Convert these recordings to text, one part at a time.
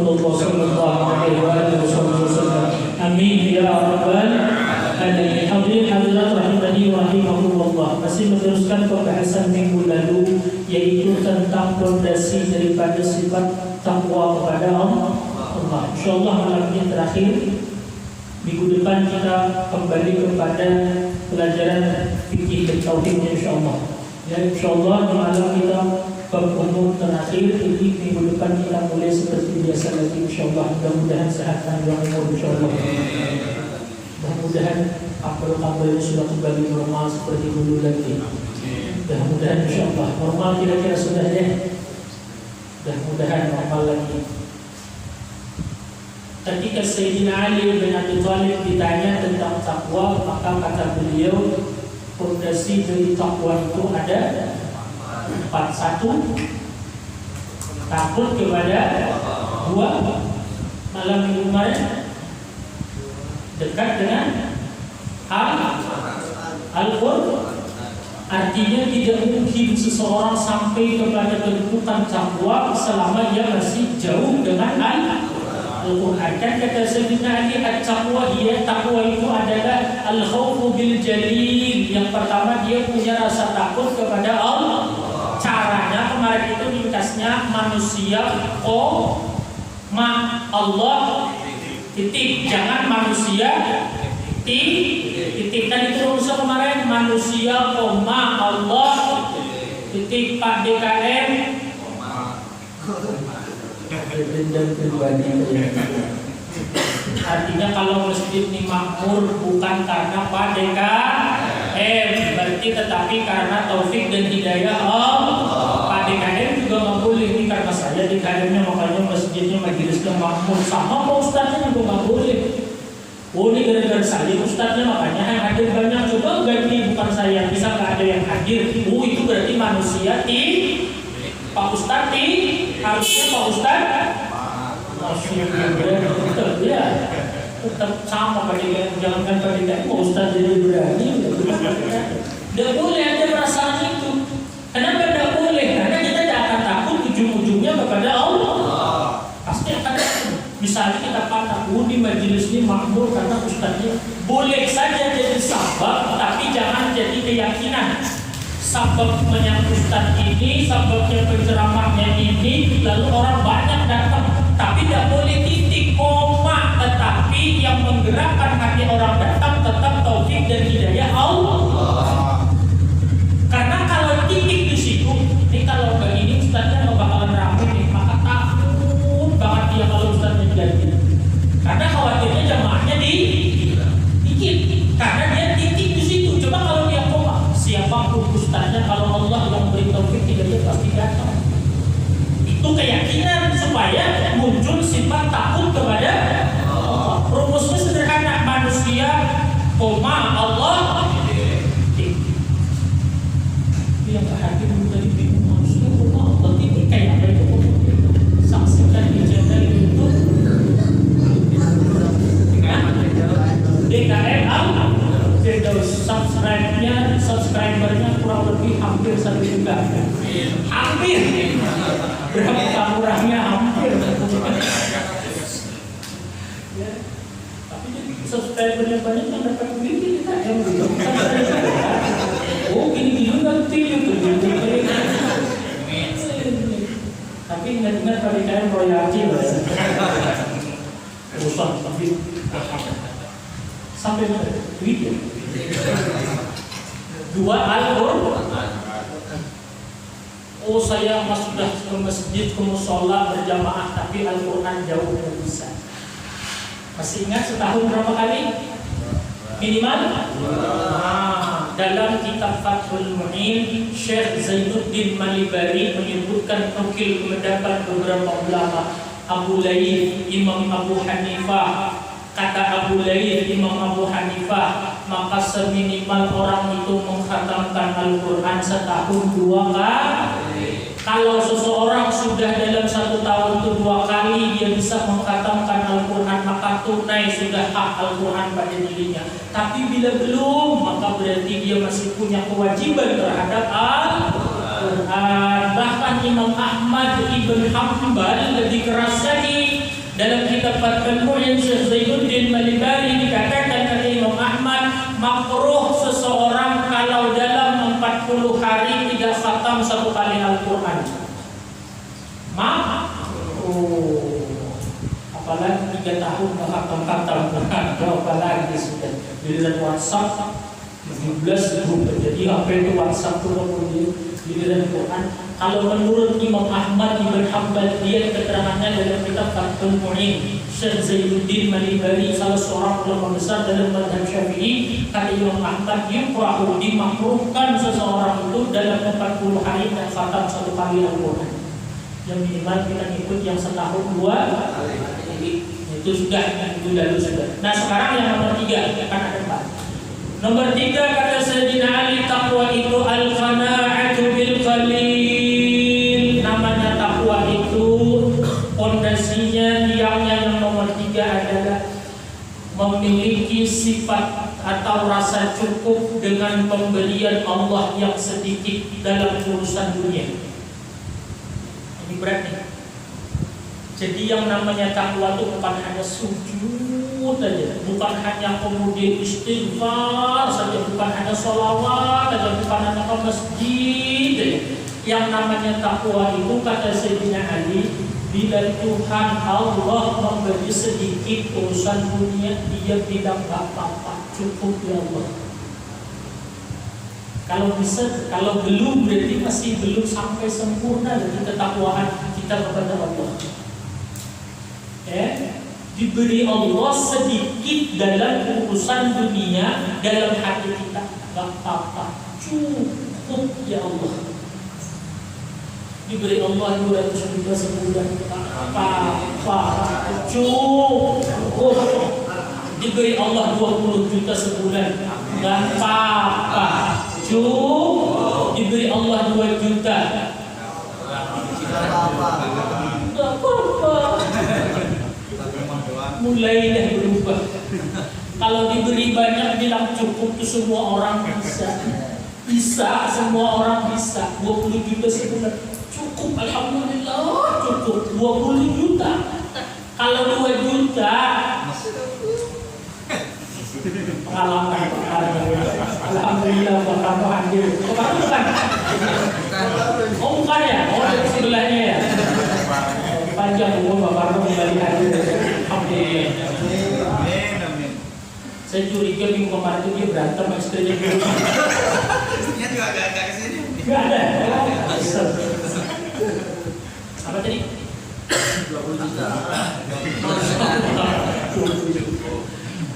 Sallallahu alaihi wasallam. Amin ya rabbal alamin. Hadirin hadirat rahimani wa rahimakumullah. Masih meneruskan pembahasan minggu lalu, yaitu tentang fondasi daripada sifat takwa kepada Allah. Insyaallah malam ini terakhir. Minggu depan kita kembali kepada pelajaran fikih dan tauhid insyaallah. Ya insyaallah di malam kita bab umum terakhir, jadi minggu depan kita mulai seperti biasa lagi insyaallah. Mudah-mudahan sehat dan umur insyaallah. Mudah-mudahan kabel-kabelnya sudah kembali normal seperti dulu lagi. Mudah-mudahan insyaallah normal, kira-kira sudah ya. Mudah-mudahan normal lagi. Ketika Sayyidina Ali bin Abi Thalib ditanya tentang takwa, maka kata beliau, fondasi dari takwa itu ada 4. 1, takut kepada 2, malam minggu kemarin dekat dengan Al-Qur'an. Artinya tidak mungkin seseorang sampai kepada kedudukan takwa selama dia masih jauh dengan Al-Qur'an. Kan kata Sayyidina Ali, at-taqwa hiya, takwa itu adalah al-khawfu bil jalil. Yang pertama dia punya rasa takut kepada Allah. Caranya kemarin itu ringkasnya manusia ma Allah titik, jangan manusia titik. Kan itu rumusnya kemarin, manusia koma Allah titik. Pak DKM dan pribadi. Artinya kalau masjid ini makmur bukan karena Pak DKM, berarti tetapi karena taufik dan hidayah Allah. Pak DKM juga nggak boleh, ini karena saya DKM-nya makanya masjidnya majelisnya makmur. Sama Pak Ustadznya juga nggak boleh. Oh ini gara-gara saya Ustadznya makanya yang hadir banyak. Coba ganti, bukan saya, bisa nggak ada yang hadir. Oh itu berarti manusia Pak Ustadz harusnya Pak Ustadz tetap ya, tetap sama Pak DKM. Jangankan Pak DKM, Pak Ustadz jadi berani. Tidak boleh ada perasaan itu. Kenapa tidak boleh? Karena kita tidak akan takut ujung-ujungnya kepada Allah. Pasti akan takut. Misalnya kita patah, di majelis ini makmur karena Ustadznya. Boleh saja jadi sabab, tapi jangan jadi keyakinan. Sababnya Ustadz ini, sababnya penceramahnya ini, lalu orang banyak datang. Tapi tidak boleh titik, koma. Tetapi yang menggerakkan hati orang datang tetap taufik dan hidayah Allah. Karena kalau titik di situ, ini kalau begini Ustadznya nggak bakalan ramai nih, maka takut banget dia kalau Ustadznya jadi. Karena khawatirnya jamaahnya dikit. Karena dia titik di situ. Coba kalau dia koma, siapapun Ustadznya, kalau Allah yang beri taufik hidayah pasti datang. Itu keyakinan supaya muncul sifat takut kepada Allah. Rumusnya sederhana, manusia koma Allah. Yang hati tadi bingung, manusia koma Allah ini kayak apa itu? Saksikan di channel YouTube DKM subscribernya kurang lebih hampir 1 juta. Hampir. Berapa kurangnya hampir. Ya. Tapi subscribernya banyak yang dapat duit kita yang belum. Oh gini-gini nanti YouTube. Tapi ingat-ingat pada kalian royalti lah ya. Urusan tapi sampai mana? Duit ya. 2 Al-Qur'an. Oh saya sudah ke masjid, ke mushola berjamaah, tapi Al-Qur'an jauh dari bisa. Masih ingat setahun berapa kali? Minimal? Dalam kitab Fathul Mu'in, Syekh Zainuddin Malibari menyebutkan nukil mendapat beberapa ulama. Abu Layth, Imam Abu Hanifah. Kata Abu Layth, Imam Abu Hanifah, maka seminimal orang itu mengkhatamkan Al-Qur'an setahun 2 kali. Kalau seseorang sudah dalam 1 tahun itu 2 kali dia bisa mengkhatamkan Al-Qur'an, maka tunai sudah hak Al-Qur'an pada dirinya. Tapi bila belum, maka berarti dia masih punya kewajiban terhadap Al-Qur'an. Bahkan Imam Ahmad ibn Hanbal lebih keras lagi. kitab Fathul Mu'in Syekh Zainuddin Malibari dikatakan oleh Imam Ahmad, makruh seseorang kalau dalam 40 hari tidak khatam satu kali Al-Quran. Apalagi 3 tahun khatam, apalagi sudah giliran WhatsApp 17 grup, jadi HP itu WhatsApp tuh kemudian giliran Quran. Kalau menurut Imam Ahmad Ibn Hanbal, dia keterangannya dalam kitab Fathul Mu'in Syekh Zainuddin Malibari, salah seorang ulama besar dalam mazhab Syafi'i, kata Imam Ahmad, yukrahu, dimakruhkan seseorang itu dalam 40 hari dan khatam satu kali Al-Quran. Yang minimal kita ikut yang setahun 2 kali. Itu sudah, itu lalu sudah. Nah sekarang yang nomor 3, kan ada 4. Nomor 3 kata Sayyidina Ali, takwa itu al-qana'atu bil qalil. Namanya takwa itu pondasinya, tiangnya yang nomor 3 adalah memiliki sifat atau rasa cukup dengan pemberian Allah yang sedikit dalam urusan dunia. Ini berat nih. Jadi yang namanya takwa itu bukan hanya sujud saja, bukan hanya kemudian istighfar saja, bukan hanya sholawat saja, bukan hanya ke masjid saja. Yang namanya takwa itu kata Sayyidina Ali, bila Tuhan Allah memberi sedikit urusan dunia, dia bilang gak apa-apa, cukup ya Allah. Kalau bisa, kalau belum berarti masih belum sampai sempurna dari ketakwaan kita kepada Allah. Diberi Allah sedikit dalam urusan dunia, dalam hati kita, gak apa-apa, cukup ya Allah. Diberi Allah 200 juta sebulan, gak apa-apa, cukup. Diberi Allah 20 juta sebulan, gak apa-apa, cukup. Diberi Allah 2 juta, gak apa-apa. Mulai dah berubah. Kalau diberi banyak bilang cukup, itu semua orang bisa. Bisa, semua orang bisa. 20 juta sebulan cukup, alhamdulillah cukup. 20 juta. Kalau 2 juta pengalaman. Alhamdulillah kamu hadir. Bukan. Oh bukan ya? Oh dari sebelahnya ya. Panjang umur Bapak Roh kembali hadir. Alhamdulillah. Saya curiga minggu kemarin itu dia berantem sama istrinya. Istrinya juga agak kesini. Gak ada. Apa tadi? 20 juta.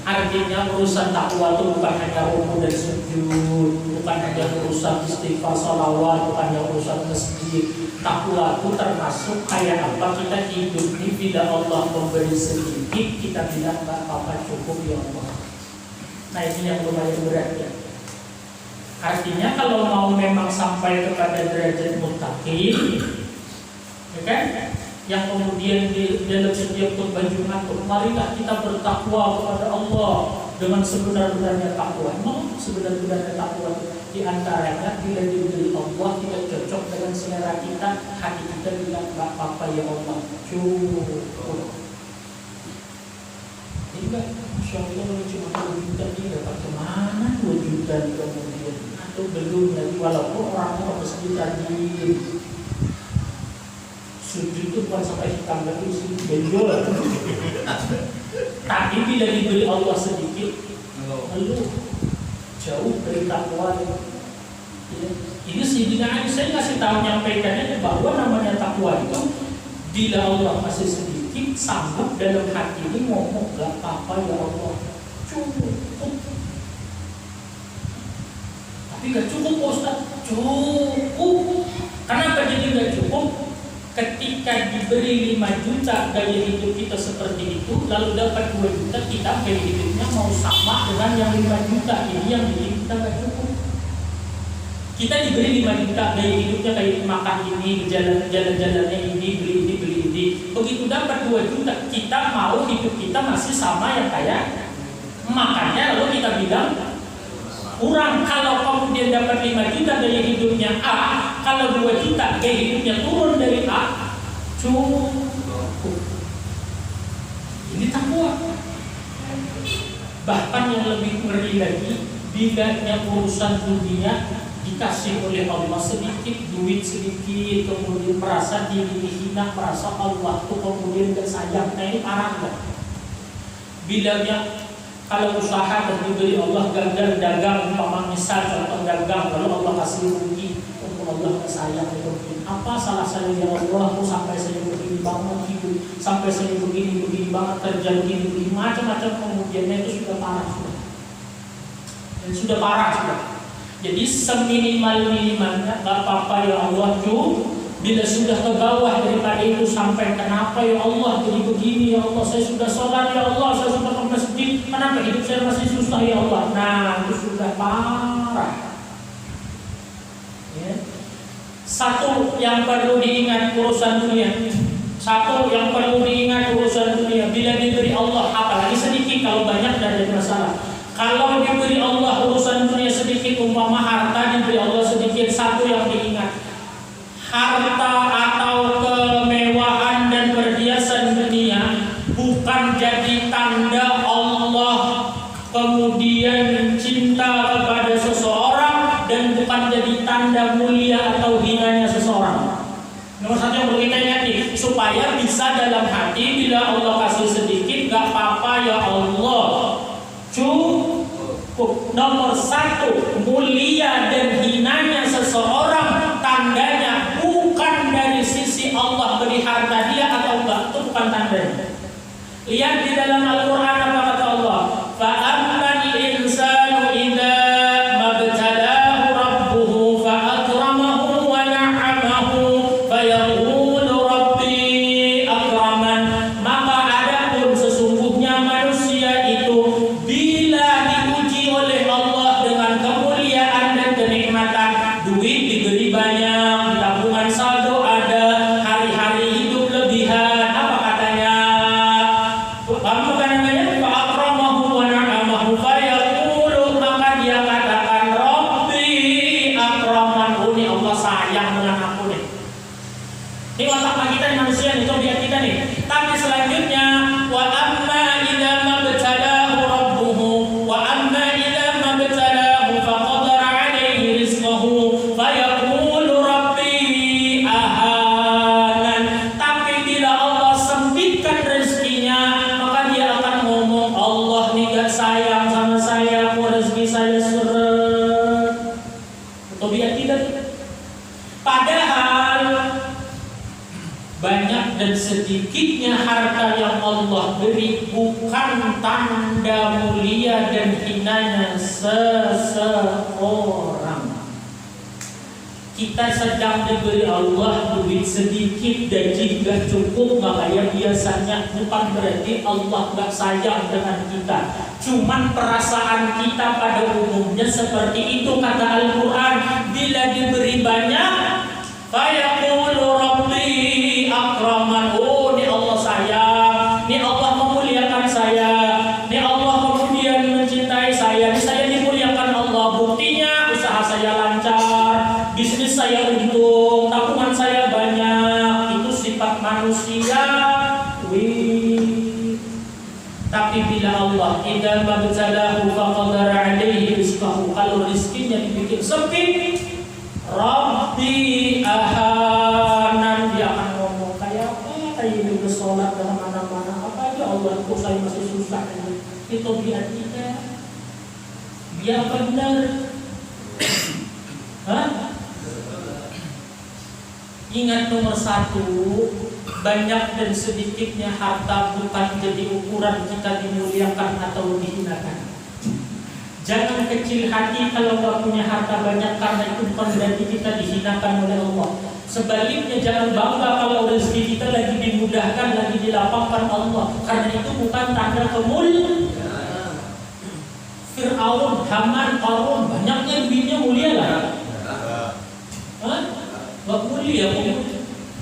Artinya urusan takwa itu bukan hanya rukuk dan sujud, bukan hanya urusan istighfar, salawat, bukan hanya urusan masjid. Takwa itu termasuk kayak apa kita hidup ini, bila Allah memberi sedikit kita bilang gak apa-apa, cukup ya Allah. Nah ini yang lumayan berat ya. Artinya kalau mau memang sampai kepada derajat muttaqin, ya kan? Yang kemudian di dalam setiap khutbah Jumat, marilah kita bertakwa kepada Allah dengan sebenar-benarnya takwa. Memang sebenar-benarnya takwa di antaranya bila diberi Allah tidak cocok dengan selera kita, hati kita bilang gak apa-apa ya Allah, cukup. Enggak, Masya Allah cuma 2 juta ini dapat kemana 2 juta di kemudian, atau belum lagi walaupun orangnya harus ditanding. Sujud itu bukan sampai hitam lagi, sujud benjol. Tapi bila diberi Allah sedikit, lalu jauh dari takwa. Ya. Ini Sayyidina Ali, saya kasih tahu nyampaikannya bahwa namanya takwa itu bila Allah masih sedikit, sanggup dalam hati ini ngomong gak apa-apa ya Allah, cukup. Tapi gak cukup Ustaz, cukup. Kenapa jadi gak cukup? Ketika diberi 5 juta gaya hidup kita seperti itu, lalu dapat 2 juta, kita gaya hidupnya mau sama dengan yang 5 juta. Ini yang bikin kita gak cukup. Kita diberi 5 juta gaya hidupnya kayak makan ini, jalan-jalannya ini, beli ini. Begitu dapat 2 juta, kita mau hidup kita masih sama yang kayak. Makanya lalu kita bilang kurang. Kalau kemudian dapat 5 juta gaya hidupnya A, kalau 2 juta gaya hidupnya turun dari A, cukup. Ini Bahkan yang lebih ngeri lagi, bilanya urusan dunia dikasih oleh Allah sedikit, duit sedikit, kemudian merasa diri dihina, merasa Allah tuh kemudian gak sayang. Nah ini parah gak? Bilanya kalau usaha dan diberi Allah gagal dagang, umpama misal contoh dagang, lalu Allah kasih rugi, Allah gak sayang itu. Apa salah saya ya Allah? Sampai saya begini banget hidup, sampai saya begini banget kerja begini macam-macam, kemudiannya itu sudah parah sudah. Dan sudah parah sudah. Jadi seminimal-minimalnya gak apa-apa ya Allah cu. Bila sudah ke bawah daripada itu sampai kenapa ya Allah jadi begini ya Allah, saya sudah sholat ya Allah, saya sudah ke masjid, kenapa hidup saya masih susah ya Allah. Nah itu sudah parah ya. Satu yang perlu diingat urusan dunia, satu yang perlu diingat urusan dunia, bila diberi Allah apalagi sedikit, kalau banyak tidak ada masalah. Kalau diberi Allah urusan dunia sedikit, umpama harta diberi Allah sedikit, satu yang diingat, harta atau kemewahan dan perhiasan dunia bukan jadi tanda Allah kemudian cinta kepada seseorang, dan bukan jadi tanda mulia atau hinanya seseorang. Nomor satu yang perlu kita ingat nih, supaya bisa dalam hati bila Allah kasih sedikit, gak apa-apa ya Allah, cukup. Nomor satu, mulia dan hinanya seseorang tandanya bukan dari sisi Allah beri harta dia atau enggak, itu bukan tandanya. Lihat di dalam Al-Quran apa kata Allah, fa'ammal insanu idza mabtalahu rabbuhu fa'akramahu wa na'amahu fayaqulu rabbi akraman. Maka adapun sesungguhnya manusia itu bila diuji oleh Allah dengan kemuliaan dan kenikmatan, duit diberi banyak, tabungan saldo ada, hari-hari hidup lebihan, apa katanya? Kamu kan namanya fa'akramahu wa na'amahu fayaqulu, maka dia katakan Rabbi akraman. Ini Allah sayang dengan aku nih. Ini watak kita nih manusia nih, coba kita nih. Tapi selanjutnya wa amma idza mabtalahu rabbuhu wa amma idza mabtalahu faqadara alaihi rizqahu fayaqulu rabbi ahanan. Tapi bila Allah sempitkan rezekinya, maka dia akan ngomong, Allah nih gak sayang sama saya, mau rezeki saya seret. Atau biar tidak. Padahal banyak dan sedikitnya harta yang Allah beri bukan tanda mulia dan hinanya seseorang. Kita sedang diberi Allah duit sedikit dan jika cukup, makanya biasanya bukan berarti Allah gak sayang dengan kita, cuman perasaan kita pada umumnya seperti itu. Kata Al-Quran, bila diberi banyak fayaqulu rabbi akraman. Oh, ini Allah sayang, ini Allah memuliakan saya, ini Allah kemudian mencintai saya, ini saya dimuliakan Allah. Buktinya usaha saya lancar, bisnis saya untung, tabungan saya banyak. Itu sifat manusia. Tapi bila Allah idza mabtalahu faqadara alaihi rizqahu, kalau rizkinya dibikin sempit, Rabbi ahanan, dia akan ngomong kayak apa? Kayak ini sholat dalam mana-mana, apa aja Allah kok saya masih susah ini. Itu biar kita, biar benar. Hah? Ingat nomor satu, banyak dan sedikitnya harta bukan jadi ukuran kita dimuliakan atau dihinakan. Jangan kecil hati kalau nggak punya harta banyak, karena itu bukan berarti kita dihinakan oleh Allah. Sebaliknya jangan bangga kalau rezeki kita lagi dimudahkan, lagi dilapangkan Allah, karena itu bukan tanda kemuliaan. Fir'aun, Haman, Qarun, banyaknya duitnya mulia lah. Hah? Gak mulia.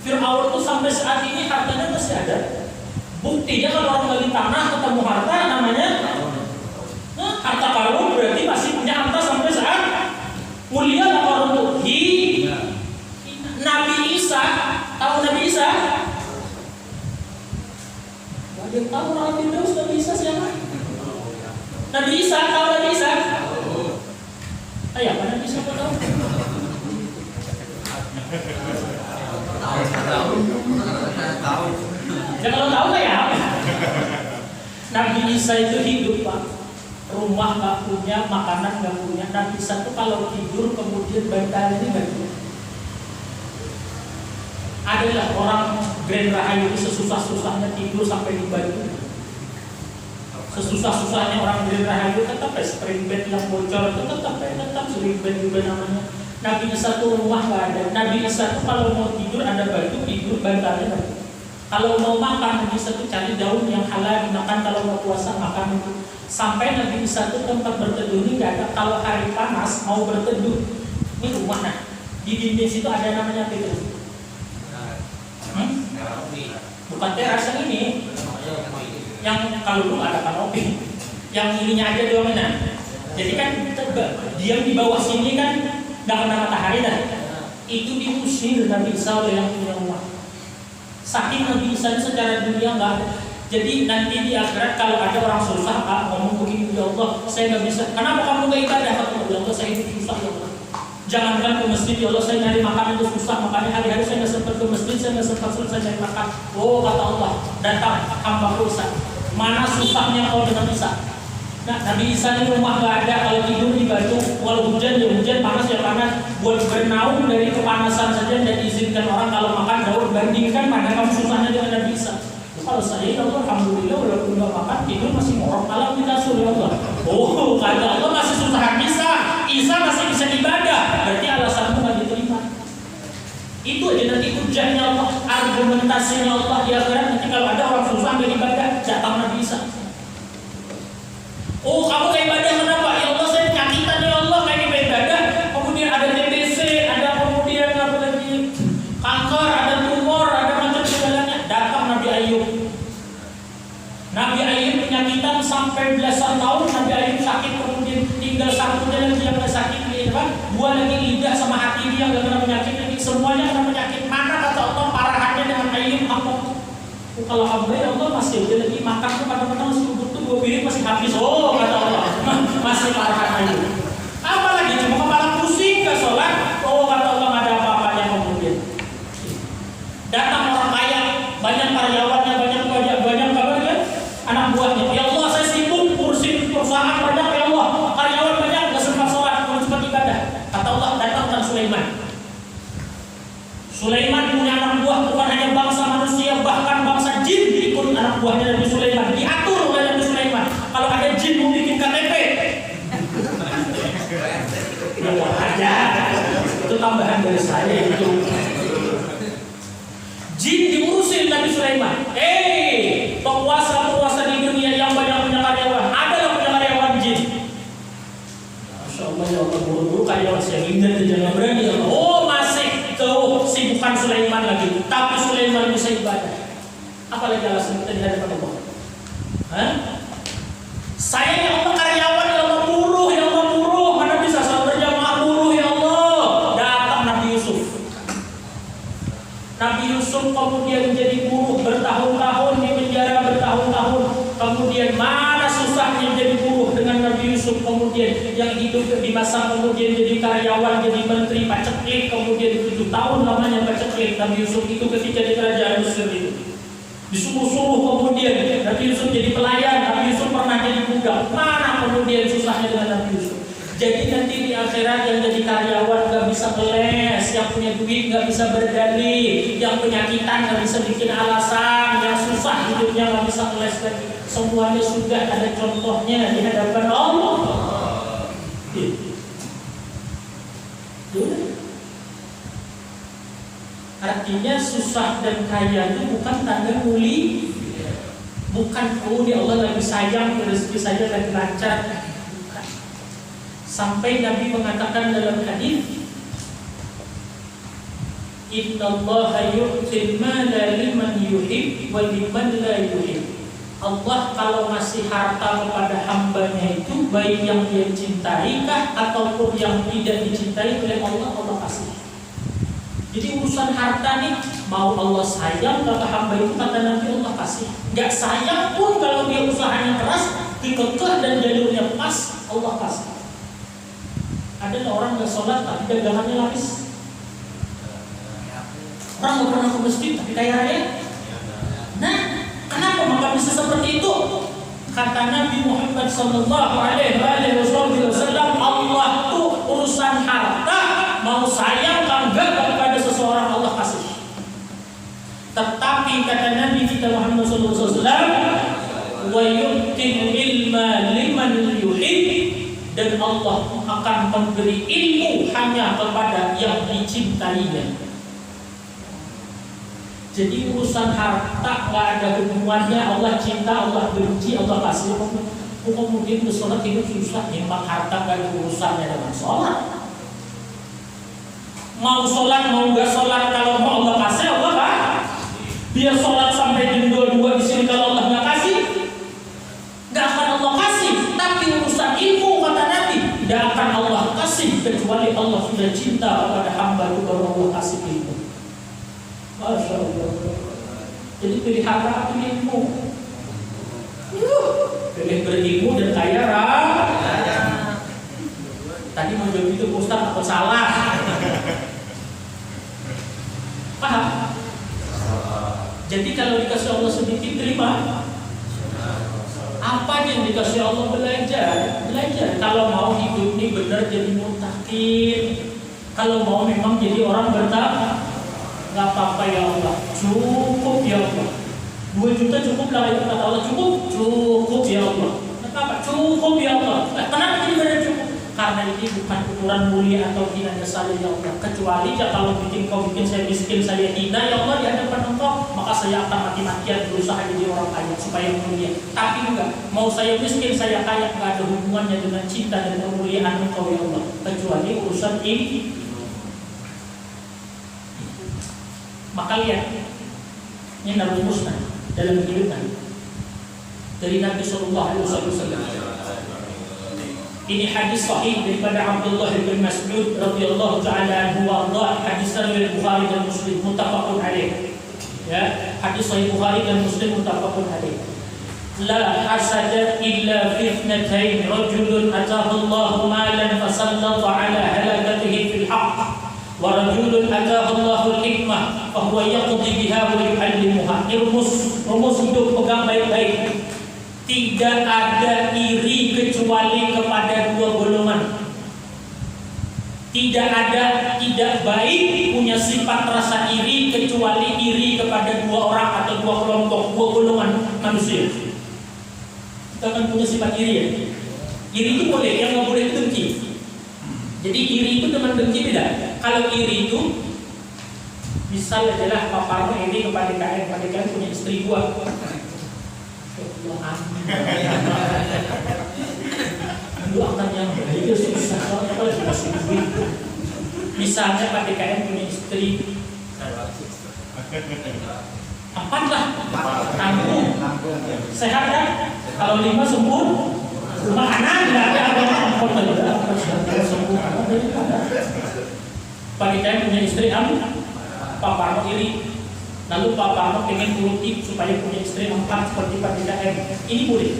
Fir'aun itu sampai saat ini hartanya masih ada. Buktinya kalau orang beli tanah ketemu harta namanya. Nah, harta Qarun berarti masih punya harta sampai saat mulia lah Qarun itu. Nabi Isa, tahu Nabi Isa? Gak ada yang tahu Nabi Isa siapa? Nabi Isa, tahu Nabi Isa? Apa Nabi Isa kau tahu? Tahu. Ya kalau tahu kayak apa? Nabi Isa itu hidup Pak, rumah nggak punya, makanan nggak punya. Nabi Isa itu kalau tidur kemudian bantalnya nggak punya. Adalah orang Grand Rahayu sesusah-susahnya tidur sampai di batu. Sesusah-susahnya orang Grand Rahayu tetap spring bed yang bocor itu tetap spring bed juga namanya. Nabi Isa itu rumah nggak ada. Nabi Isa itu kalau mau tidur ada batu, tidur bantalnya batu. Kalau mau makan Nabi Isa itu cari daun yang halal dimakan, kalau mau puasa makan itu. Sampai Nabi Isa itu tempat berteduh ini nggak ada. Kalau hari panas mau berteduh, ini rumah nah di dinding situ ada namanya apa itu? Bukan teras yang ini, yang kalau dulu ada kanopi, yang ininya aja doang nah. Jadi kan diam di bawah sini kan nggak kena matahari dah. Itu diusir Nabi Isa oleh yang punya rumah. Saking Nabi Isa secara dunia nggak ada. Jadi nanti di akhirat kalau ada orang susah ngomong begini, ya Allah saya nggak bisa. Kenapa kamu nggak ibadah? Ya Allah saya hidup susah ya Allah. Jangankan ke masjid, ya Allah saya nyari makan itu susah, makanya hari-hari saya nggak sempat ke masjid, saya nggak sempat selesai nyari makan. Oh kata Allah, datang hamba Isa. Mana susahnya kau dengan Isa? Nah Nabi Isa ini rumah nggak ada, kalau tidur di batu, kalau hujan ya hujan, panas ya panas. Buat bernaung dari kepanasan saja dan diizinkan orang kalau makan daun. Bandingkan mana kamu susahnya dengan Nabi Isa. Kalau saya ya Allah alhamdulillah walaupun nggak makan tidur masih ngorok malam di kasur ya Allah. Oh kata Allah masih susah Isa. Isa masih bisa ibadah, berarti alasanmu nggak diterima. Itu aja nanti hujahnya Allah, argumentasinya Allah di akhirat. Nanti kalau ada orang susah nggak ibadah, datang Nabi Isa. Oh kamu nggak ibadah kenapa? Ya Allah saya penyakitan ya Allah nggak ibadah. Kemudian ada TBC, ada kemudian apa lagi kanker, ada tumor, ada macam segalanya. Datang Nabi Ayub. Nabi Ayub penyakitan sampai belasan tahun. Nabi Ayub sakit kemudian tinggal satunya lagi yang nggak sakit dua lagi lidah sama hati dia nggak kena penyakit lagi, semuanya kena penyakit. Mana kata Allah parahannya dengan Ayub hamba? Kalau hamba ya Allah masih ada lagi makan tuh kadang-kadang masih butuh 2 piring masih habis. Oh kata Allah masih parahan Ayub. Apalagi cuma kepala pusing ke sholat. Oh kata Allah nggak ada apa-apanya. Kemudian datang orang kaya, banyak karyawannya, banyak kabarnya, anak buahnya. Ya Allah saya sibuk ngurusin perusahaan banyak ya Allah, karyawan banyak nggak sempat sholat, nggak sempat ibadah. Kata Allah datang Sulaiman. Sulaiman punya anak buah bukan hanya bangsa manusia, bahkan bangsa jin ikut anak buahnya Nabi Sulaiman. Diatur oleh Nabi Sulaiman. Kalau ada jin mau bikin KTP, ya aja. Itu tambahan dari saya itu. Jin diurusin Nabi Sulaiman. Penguasa di dunia yang banyak punya karyawan, adalah punya karyawan jin. Masya Allah ya Allah, buru-buru karyawan saya hindar jangan berani ya Allah. Oh masih tuh sibukan Sulaiman lagi, tapi Sulaiman bisa ibadah. Apalagi alasan kita di hadapan Allah? Saya ya Allah karyawan ya Allah buruh, mana bisa salat berjamaah buruh ya Allah. Datang Nabi Yusuf. Nabi Yusuf kemudian jadi buruh bertahun-tahun di penjara bertahun-tahun. Kemudian mana susahnya jadi buruh dengan Nabi Yusuf. Kemudian yang hidup di masa kemudian jadi karyawan, jadi menteri paceklik. Kemudian 7 tahun lamanya paceklik Nabi Yusuf itu ketika di kerajaan Mesir itu. Disuruh-suruh kemudian Nabi Yusuf jadi pelayan. Nabi Yusuf pernah jadi budak. Mana kemudian susahnya dengan Nabi Yusuf. Jadi nanti di akhirat yang jadi karyawan gak bisa ngeles, yang punya duit gak bisa berdalih, yang penyakitan gak bisa bikin alasan, yang susah hidupnya gak bisa ngeles lagi. Semuanya sudah ada contohnya di hadapan Allah. Artinya susah dan kaya itu bukan tanda muli, bukan dia Allah lagi sayang rezeki saja lagi lancar. Sampai Nabi mengatakan dalam hadis, Innallaha yu'til mala liman yuhib wa liman la yuhib. Allah kalau ngasih harta kepada hambanya itu baik yang dia cintai kah ataupun yang tidak dicintai oleh Allah, Allah kasih. Jadi urusan harta nih, mau Allah sayang kata hamba itu kata Nabi Allah kasih. Gak sayang pun kalau dia usahanya keras, kekeh dan jalurnya pas, Allah kasih. Ada orang nggak sholat tapi dagangannya laris. Orang nggak pernah ke masjid tapi kaya raya. Nah, kenapa maka bisa seperti itu? Kata Nabi Muhammad Sallallahu Alaihi Wasallam, Allah tuh urusan harta mau sayang enggak kepada seseorang Allah kasih. Tetapi kata Nabi kita Muhammad Sallallahu Alaihi Wasallam, wa yu'til ilma liman yuhib, dan Allah akan memberi ilmu hanya kepada yang dicintainya. Jadi urusan harta nggak ada hubungannya. Allah cinta, Allah benci, Allah kasih. Kemudian bersolat itu susah, memang harta nggak ada urusannya dengan sholat. Mau sholat mau nggak sholat, kalau mau Allah kasih, Allah kan? Biar sholat sampai jam 22 di sini, kalau Allah nggak kasih, nggak akan Allah kasih. Tapi urusan ilmu kata Nabi tidak akan Allah kasih kecuali Allah sudah cinta kepada hamba itu, baru Allah kasih ilmu. Masya Allah. Jadi pilih harta atau ilmu? Pilih berilmu dan kaya raya. Tadi mau jawab itu Ustaz, apa salah? Paham? Jadi kalau dikasih Allah sedikit terima. Apa yang dikasih Allah belajar? Kalau mau hidup ini benar jadi muttaqin. Kalau mau memang jadi orang bertakwa, nggak apa-apa ya Allah, cukup ya Allah. 2 juta cukup lah ya kata Allah, cukup ya Allah. Kenapa? Cukup ya Allah. Kenapa jadi benar cukup? Karena ini bukan ukuran mulia atau hinanya saya ya Allah. Kecuali kalau kau bikin saya miskin, saya hina ya Allah di hadapan Engkau, maka saya akan mati-matian berusaha jadi orang kaya supaya mulia. Tapi enggak, mau saya miskin, saya kaya, enggak ada hubungannya dengan cinta dan kemuliaan Engkau ya Allah. Kecuali urusan ini. Maka lihat, ini Nabi Musnah dalam kehidupan dari Nabi Sallallahu Alaihi Wasallam. Ini hadis sahih daripada Abdullah bin Mas'ud radhiyallahu taala anhu wa arda, hadis riwayat Bukhari dan Muslim muttafaqun alaih. Ya, hadis sahih Bukhari dan Muslim muttafaqun alaih. La hasada illa fi ithnatain, rajulun atahu Allahu malan fasallata ala halakatihi fil haqq, wa rajulun atahu Allahu al-hikmah fa huwa yaqdi biha wa yu'allimuha. Rumus hidup pegang baik-baik. Tidak ada iri kecuali kepada 2 golongan. Tidak baik punya sifat rasa iri kecuali iri kepada 2 orang atau 2 kelompok, 2 golongan manusia. Kita akan punya sifat iri ya. Iri itu boleh, yang nggak boleh itu dengki. Jadi iri itu teman dengki beda. Kalau iri itu misal adalah Pak Parno iri kepada KM punya istri 2. Lu akan yang berbeda susah kalau dikasih duit. Misalnya Pak DKM punya istri 4 lah, tanggung, sehat kan? Kalau 5 sembuh, makanan nggak ada apa-apa. Sembuh. Pak DKM punya istri 6, Pak Parno iri. Lalu Pak Parno pengen turuti supaya punya istri 4 seperti Pak DKM. Ini boleh.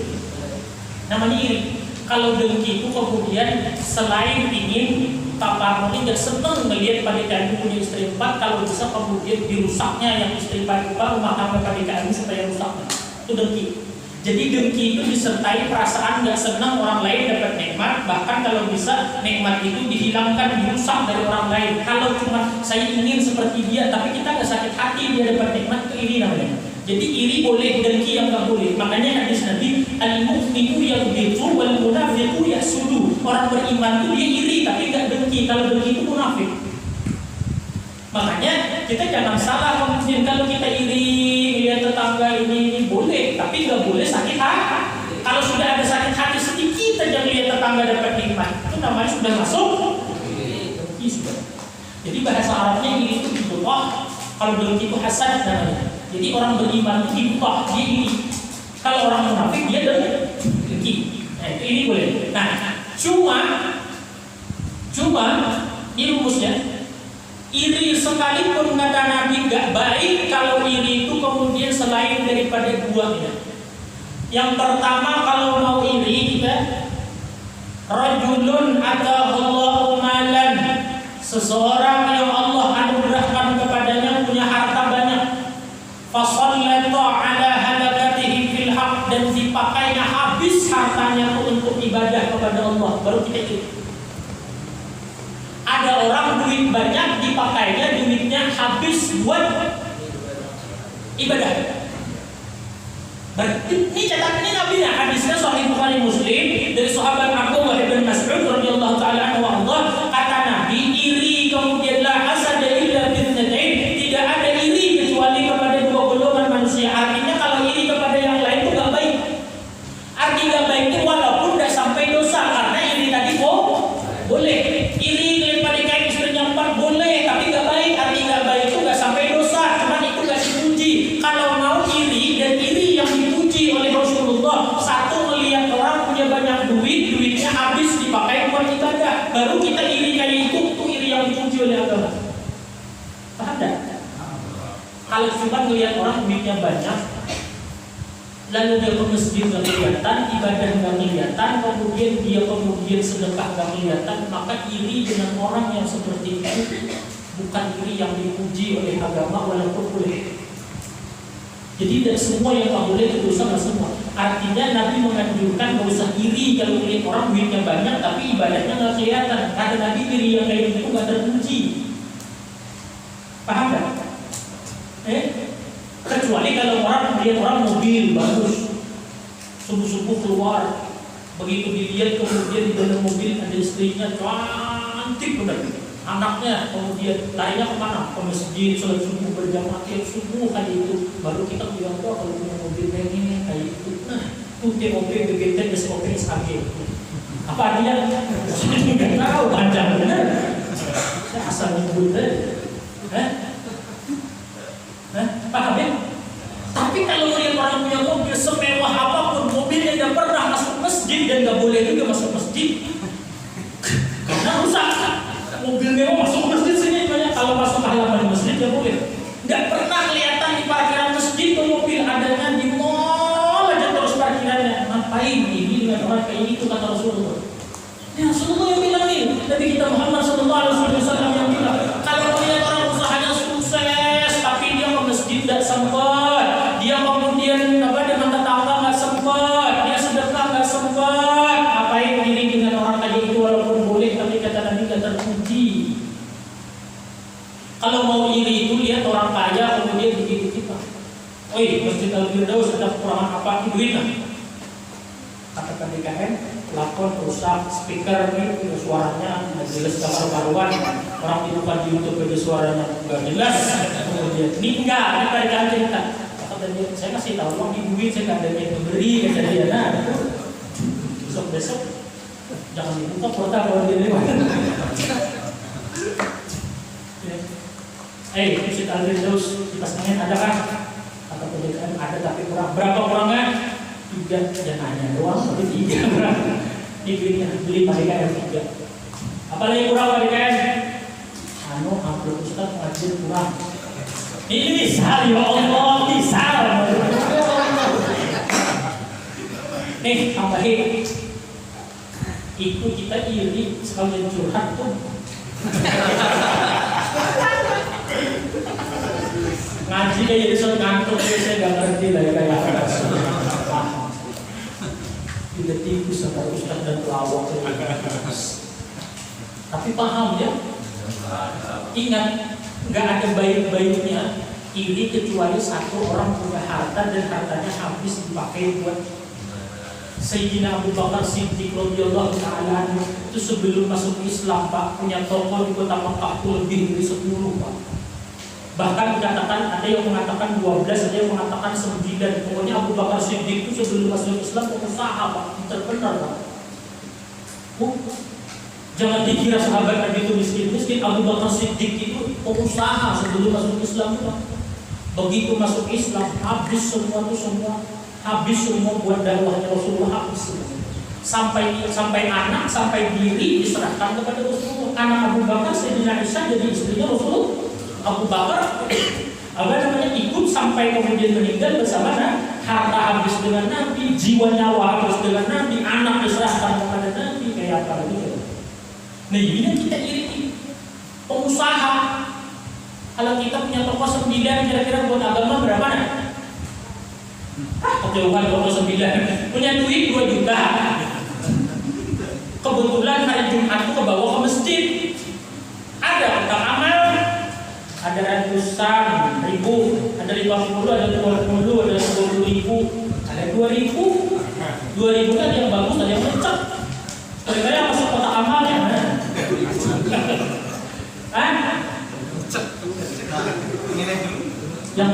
Namanya iri. Kalau dengki itu kemudian selain ingin Pak Parno ini nggak seneng melihat Pak DKM punya istri 4, kalau bisa kemudian dirusaknya yang istri Pak rumah tangga Pak DKM supaya rusaknya. Itu dengki. Jadi dengki itu disertai perasaan nggak senang orang lain dapat nikmat, bahkan kalau bisa nikmat itu dihilangkan, dirusak dari orang lain. Kalau cuma saya ingin seperti dia, tapi kita nggak sakit hati dia dapat nikmat, itu iri namanya. Jadi iri boleh, dengki yang nggak boleh. Makanya hadis Nabi, al-mu'minu yaghbitu wal munafiqu yahsudu. Orang beriman itu dia iri tapi nggak dengki. Kalau dengki itu munafik. Makanya kita jangan salah kemudian kalau kita iri lihat tetangga ini boleh, tapi nggak boleh sakit hati. Kalau sudah ada sakit hati sedikit aja lihat tetangga dapat nikmat, itu namanya sudah masuk dengki sudah. Jadi bahasa Arabnya iri itu bid'ah, kalau dengki itu hasad namanya. Jadi orang beriman itu bid'ah, dia iri. Kalau orang munafik dia dengki. Nah, itu ini boleh. Nah, cuma ini rumusnya. Iri sekalipun kata Nabi nggak baik kalau iri itu kemudian selain daripada 2 ya. Yang pertama kalau mau iri kita, rajulun atahullahu malan, seseorang yang Allah anugerahkan kepadanya punya harta banyak, fasallata ala halakatihi fil haq, dan dipakainya habis hartanya untuk ibadah kepada Allah, baru kita iri. Ada orang duit banyak dipakainya duitnya habis buat ibadah. Ini catatan ini Nabi, hadisnya Sahih Bukhari Muslim dari sahabat Abdullah bin Mas'ud radhiyallahu taala anhu, kata Nabi, iri kemudian la hasada illa fitnatain, tidak ada iri kecuali kepada dua golongan manusia. Artinya kalau iri kepada yang lain itu gak baik. Arti gak baik itu walaupun tidak sampai dosa, karena iri tadi boleh. Iri kepada kain istrinya 4 boleh, tapi gak baik. Arti gak baik itu gak sampai dosa, cuman itu gak dipuji. Kalau mau iri, dan iri yang dipuji oleh Rasulullah, satu melihat orang punya banyak duit, duitnya habis dipakai buat ibadah, baru kita iri kayak itu iri yang dipuji oleh agama. Paham tak? Kalau cuma melihat orang duitnya banyak, lalu dia ke masjid gak kelihatan, ibadah gak kelihatan, kemudian sedekah gak kelihatan, maka iri dengan orang yang seperti itu bukan iri yang dipuji oleh agama, walaupun boleh. Jadi tidak semua yang tak boleh itu dosa, nggak semua. Artinya Nabi menganjurkan gak usah iri kalau melihat orang duitnya banyak tapi ibadahnya nggak kelihatan. Kata Nabi, iri yang kayak gitu nggak terpuji. Paham nggak? Kecuali kalau orang melihat orang mobil bagus, subuh-subuh keluar, begitu dilihat kemudian di dalam mobil ada istrinya cantik benar, anaknya, kemudian larinya kemana? Ke masjid, sholat subuh berjamaah tiap subuh kayak itu, baru kita bilang kalau punya mobil kayak ini kayak itu. Nah, tuh mobil BGT SOP SAG. Apa artinya? Saya juga tahu panjang benar. Saya asal nyebut deh. Paham ya? Tapi kalau melihat orang punya mobil semewah apapun, mobilnya tidak pernah masuk masjid dan nggak boleh juga masuk masjid karena rusak. Mobil mewah masuk masjid sini banyak, kalau masuk halaman masjid ya boleh. Nggak pernah kelihatan di parkiran masjid tuh mobil, adanya di mall aja terus parkirannya. Ngapain ini dengan orang kayak itu, kata Rasulullah. Ya Rasulullah yang bilang ini, Nabi kita Muhammad SAW yang bilang, kalau melihat orang usahanya sukses tapi dia ke masjid tidak sempat, dia kemudian dengan tetangga nggak sempat, dia sedekah nggak sempat, ngapain iri dengan orang kayak itu walaupun boleh tapi kata Nabi nggak terpuji. Kalau mau iri itu lihat orang kaya kemudian begitu kita, oi Masjid Al-Firdaus ada kekurangan apa, duitnya. Kata PDKM, lakon rusak, speaker nih suaranya nggak jelas, kabar-karuan, orang dibuka di YouTube aja suaranya nggak jelas. Kemudian ini enggak, ini PDKM cerita. Kata dia, saya kasih tahu uang di duit, saya nggak ada yang memberi, kata dia. Nah, besok jangan dibuka kota kalau dia lewat. Masjid Al-Firdaus di Pasangin ada kan? Kata PDKM ada, tapi kurang. Berapa kurangnya? 3, jangan nanya doang, tapi 3 kurang. Ini duitnya beli PDKM 3. Apalagi kurang PDKM? Amplop Ustaz pengajian kurang. Ini misal, ya Allah, misal. Nih, tambahin. Itu kita iri sekalian curhat tuh. Ngaji kayak jadi soal ngantuk, saya nggak ngerti lah ya kayak apa. Tidak tipu sama Ustaz dan pelawak. Tapi paham ya? Ingat, nggak ada baik-baiknya iri kecuali satu orang punya harta dan hartanya habis dipakai buat. Sayyidina Abu Bakar Siddiq radhiyallahu ta'ala itu sebelum masuk Islam Pak, punya toko di kota Mekah itu lebih dari 10 Pak. Bahkan dikatakan, ada yang mengatakan 12, ada yang mengatakan 9. Pokoknya Abu Bakar Siddiq itu sebelum masuk Islam pengusaha Pak, terkenal Pak. Jangan dikira sahabat Nabi itu miskin-miskin. Abu Bakar Siddiq itu pengusaha sebelum masuk Islam Pak. Begitu masuk Islam, habis semua buat dakwahnya Rasulullah, habis sampai anak, sampai diri diserahkan kepada Rasulullah. Anak Abu Bakar Sayyidina Aisyah jadi istrinya Rasulullah. Abu Bakar ikut sampai kemudian meninggal bersama harta habis dengan Nabi, jiwa nyawa habis dengan Nabi, anak diserahkan kepada Nabi, kayak apa lagi ya? Nah ini yang kita iri. Pengusaha, kalau kita punya toko 9 kira-kira buat agama berapa nih? Kejauhan toko 9, punya duit 2 juta. Kebetulan hari Jumat itu kebawa ke masjid. Ada kotak amal, ada ratusan ribu, ada 50, ada 20, ada 10 ribu, ada 2.000. 2.000 kan yang bagus, ada yang lecek. Kira-kira yang masuk kotak amal ya? Yang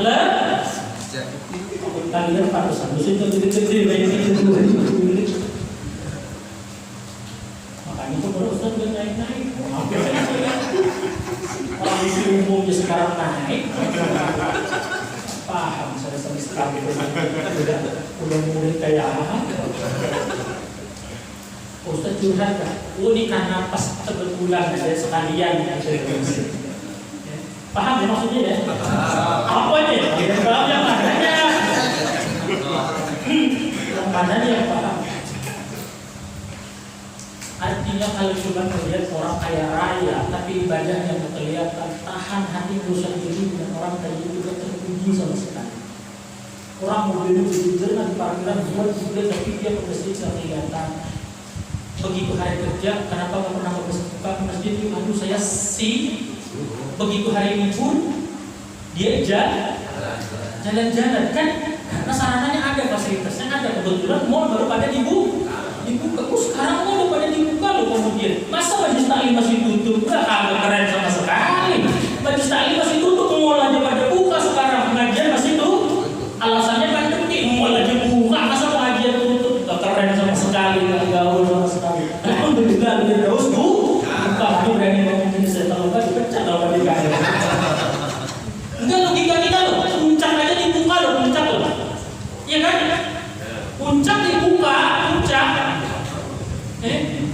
kalian ratusan, itu gede-gede banyak itu. Makanya itu baru Ustaz udah naik-naik. Orang isi umumnya sekarang naik. Paham, saya sampai sekali udah mulai kayak apa? Ustaz curhat kan? Ini karena pas kebetulan ada sekalian paham ya maksudnya ya? Apa aja? Kalau yang mananya? Yang mananya yang paham? Artinya kalau cuma melihat orang kaya raya tapi ibadahnya yang kelihatan, tahan hati dosa diri dan orang kaya itu juga terpuji sama sekali. Orang mobilnya begitu dengan parkiran buat juga tapi dia ke masjid tidak kelihatan. Begitu hari kerja, kenapa nggak pernah ke masjid? Aduh saya sih. Begitu hari libur, dia jalan-jalan kan? Karena sarananya ada, fasilitasnya ada. Kebetulan mall baru pada dibuka. Sekarang mall udah pada dibuka loh kemudian. Masa majelis taklim masih tutup? Kagak keren sama sekali. Majelis taklim masih tutup, mall aja pada buka sekarang. Pengajian masih tutup. Alasannya kan mall aja buka, masa pengajian tutup? Gak keren sama sekali, gak gaul sama sekali. Alhamdulillah udah terus buka. Aku berani ngomong ini, saya tahu kan dipecat kalau pada kaya. Enggak, logika kita loh, puncak aja dibuka loh, puncak loh. Iya kan? Puncak dibuka, puncak.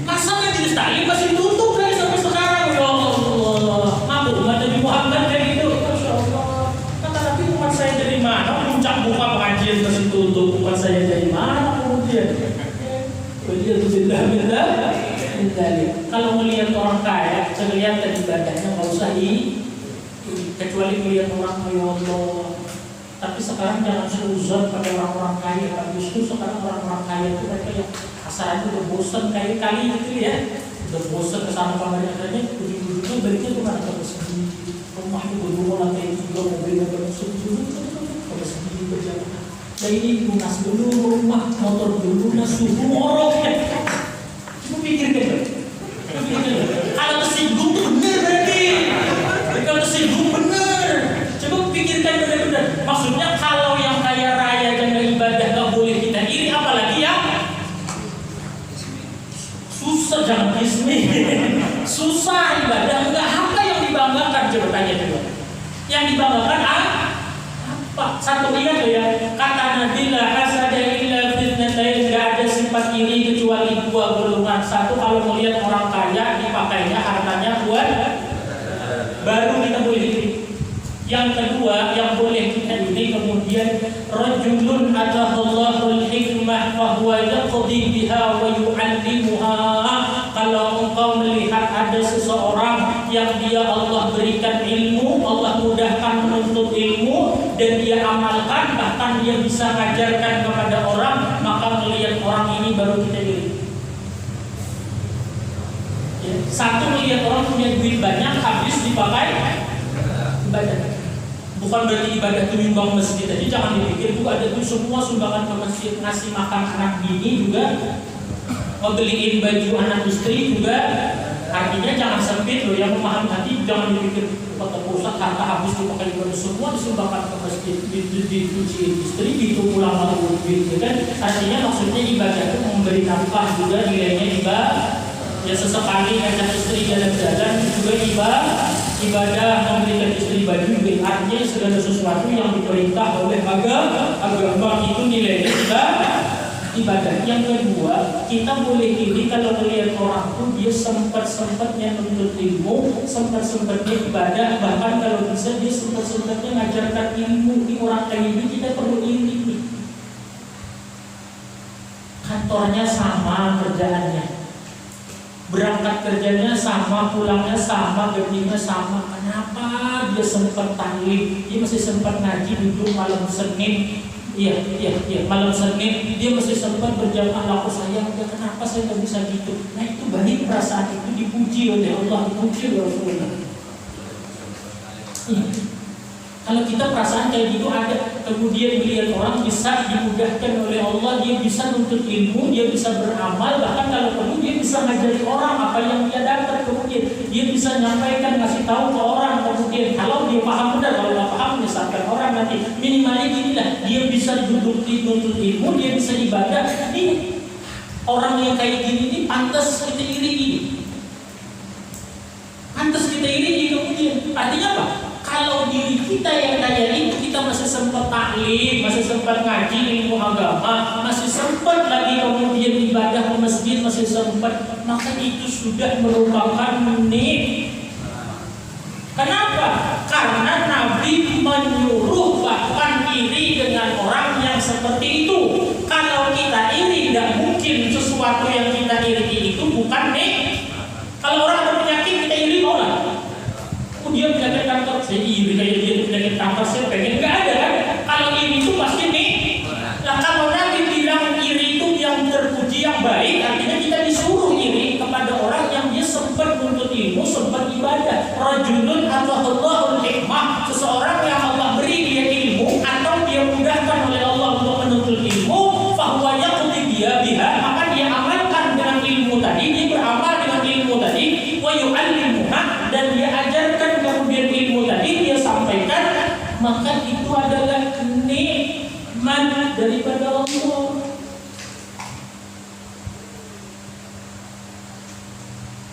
Masa majelis taklim masih tutup dari sampai sekarang? Ya Allah, mampu umat Nabi Muhammad kayak gitu. Masya Allah. Kata Nabi, umat saya dari mana? Puncak buka pengajian masih tutup. Umat saya dari mana kemudian? Kalau melihat orang kaya, kelihatan ibadahnya nggak usah kecuali melihat orang kaya Allah. Tapi sekarang jangan seuzon pada orang-orang kaya. Justru sekarang orang-orang kaya itu mereka yang asalnya udah bosan kali gitu ya. Udah bosan kesana kemari adanya, ujung-ujungnya baliknya kemana? Ke masjid. Rumahnya berdua lantai 3, mobilnya berdua ke masjid berjalan. Dan ini lunas dulu rumah, motor dulu lunas, suhu ngorok ya. Coba pikirkan. Kalau tersinggung tuh bener berarti. Kalau tersinggung bener. Coba pikirkan benar-benar. Maksudnya kalau yang kaya raya dan ibadah gak boleh kita iri, apalagi ya susah, jangan ismi. Susah ibadah enggak, apa yang dibanggakan? Coba tanya coba. Yang dibanggakan apa? Satu ingat ya, kata Nabi la hasada illa fitnatain, enggak ada sifat iri kecuali 2 golongan. Satu, kalau melihat orang kaya dipakainya hartanya buat baru kita boleh iri. Yang kedua, yang boleh kita iri kemudian rajulun atahallahul hikmah fa huwa yaqdi biha wa yu'allimuha. Kalau engkau melihat ada seseorang yang dia Allah berikan ilmu, Allah mudahkan menuntut ilmu dan dia amalkan, bahkan dia bisa mengajarkan kepada orang, maka melihat orang ini baru kita iri. Satu, melihat orang punya duit banyak habis dipakai ibadah. Bukan berarti ibadah itu nyumbang masjid aja, jangan dipikir juga ada tuh semua sumbangan ke masjid, ngasih makan anak bini juga, ngebeliin baju anak istri juga. Artinya jangan sempit loh, yang memahami hati jangan dipikir kata pusat harta habis dipakai ibadah, semua disumbangkan ke masjid, dicuciin istri, dihitung ulama duit, kan? Artinya maksudnya ibadah itu memberi nafkah juga, nilainya ibadah. Ya sesekali ngajak istri jalan-jalan juga ibadah, memberikan istri baju juga. Artinya segala sesuatu yang diperintah oleh agama itu nilainya ibadah. Yang kedua, kita boleh iri kalau melihat orang itu dia sempat-sempatnya menuntut ilmu, sempat-sempatnya ibadah, bahkan kalau bisa dia sempat-sempatnya mengajarkan ilmu. Di orang kayak ini kita perlu iri. kantornya sama, kerjaannya, berangkat kerjanya sama, pulangnya sama, gajinya sama. Kenapa dia sempat taklim, dia masih sempat ngaji duduk malam Senin, malam Senin dia masih sempat berjamaah laku saya. Ya, kenapa saya nggak bisa gitu? Nah itu baik, perasaan itu dipuji oleh Allah, dipuji oleh Rasulullah. Kalau kita perasaan kayak gitu ada, kemudian melihat orang bisa dimudahkan oleh Allah, dia bisa nuntut ilmu, dia bisa beramal, bahkan kalau perlu dia bisa ngajari orang apa yang dia dapat, kemudian dia bisa nyampaikan, ngasih tahu ke orang, kemudian kalau dia paham benar, kalau nggak paham misalkan orang nanti minimalnya gini lah, dia bisa duduk nuntut ilmu, dia bisa ibadah. Ini orang yang kayak gini ini pantas kita iri, pantas kita iri. Kemudian artinya apa? Kalau diri kita yang kayak itu, kita masih sempat taklim, masih sempat ngaji ilmu agama, masih sempat lagi kemudian ibadah ke masjid, masih sempat, maka itu sudah merupakan nik. Kenapa? Karena Nabi menyuruh bahkan iri dengan orang yang seperti itu. Kalau kita iri, tidak mungkin sesuatu yang kita iri itu bukan nik. Kalau orang ada penyakit, kita iri mau lah. Dia penyakit kanker, saya iri kayak dia penyakit kanker, saya pengen, nggak ada kan? Kalau iri itu pasti nih. Nah kalau Nabi bilang iri itu yang terpuji, yang baik, artinya kita disuruh iri kepada orang yang dia sempat menuntut ilmu, sempat ibadah. Rajulun atallahul hikmah, seseorang yang Allah beri dia ilmu atau dia mudahkan oleh Allah untuk menuntut ilmu, fahuwa yaqdi dia biha, maka dia amalkan dengan ilmu tadi, dia beramal dengan ilmu tadi, wa yu'allimuha, dan dia ajarkan kemudian ilmu tadi dia sampaikan, maka itu adalah nikmat daripada Allah.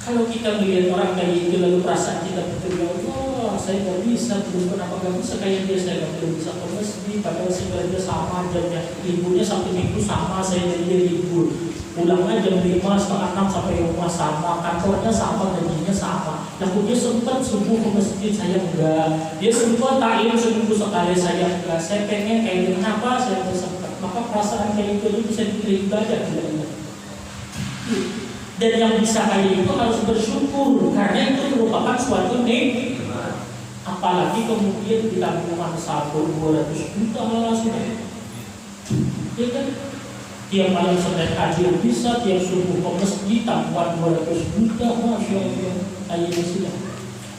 Kalau kita melihat orang kayak itu lalu perasaan kita betul, ya Allah, saya nggak bisa, belum kenapa nggak bisa kayak dia, saya nggak belum bisa ke masjid, padahal saya kerja sama jamnya, liburnya Sabtu Minggu sama, saya jadi libur, pulangnya jam 5, setengah 6 sampai rumah sama, kantornya sama, gajinya sama. Lalu dia sempat subuh ke masjid, saya enggak. Dia sempat taklim seminggu sekali, saya enggak. Saya pengen kayak kenapa saya nggak sempat. Maka perasaan kayak itu bisa diberi ibadah. Dan yang bisa kayak itu harus bersyukur, karena itu merupakan suatu nikmat. Apalagi kemudian ditanggungan sabun 200 juta sudah. Ya kan? Tiap malam Senin hadir bisa, tiap subuh ke masjid tanggungan 200 juta, masya Allah. Ayo sudah.